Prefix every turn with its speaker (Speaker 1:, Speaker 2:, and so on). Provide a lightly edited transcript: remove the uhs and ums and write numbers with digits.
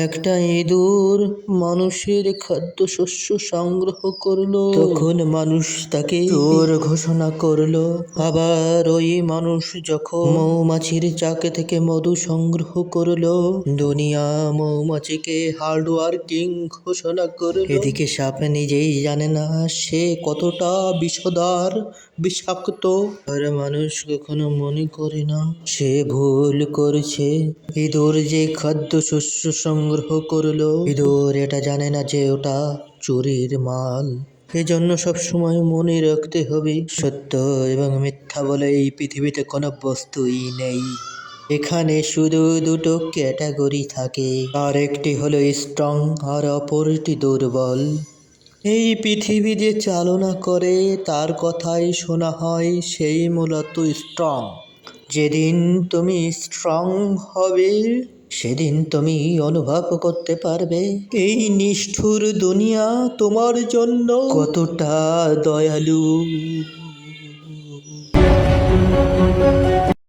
Speaker 1: একটা ইঁদুর মানুষের খাদ্যশস্য সংগ্রহ করলো। তখন মানুষ তাকে চোর ঘোষণা করলো। আবার ওই মানুষ যখন মৌমাছির চাকে থেকে মধু সংগ্রহ করলো, দুনিয়া মৌমাছিকে হার্ডওয়ার্কিং ঘোষণা করলো। এদিকে সাপ নিজেই জানে না সে কতটা বিষধর, বিষাক্ত। আর মানুষ কখনো মনে করে না সে ভুল করছে। ইঁদুর যে খাদ্যশস্য সংগ্রহ করলো, ইঁদুর এটা জানে না যে ওটা চুরির মাল। এজন্য সবসময় মনে রাখতে হবে, সত্য এবং মিথ্যা বলে এই পৃথিবীতে কোনো বস্তুই নেই। এখানে শুধু দুটো ক্যাটাগরি থাকে, আর একটি হলো স্ট্রং আর অপরটি দুর্বল। এই পৃথিবী যে চালনা করে তার কথাই শোনা হয়, সেই মূলত স্ট্রং। যেদিন তুমি স্ট্রং হবে সেদিন তুমি অনুভব করতে পারবে এই নিষ্ঠুর দুনিয়া তোমার জন্য কতটা দয়ালু।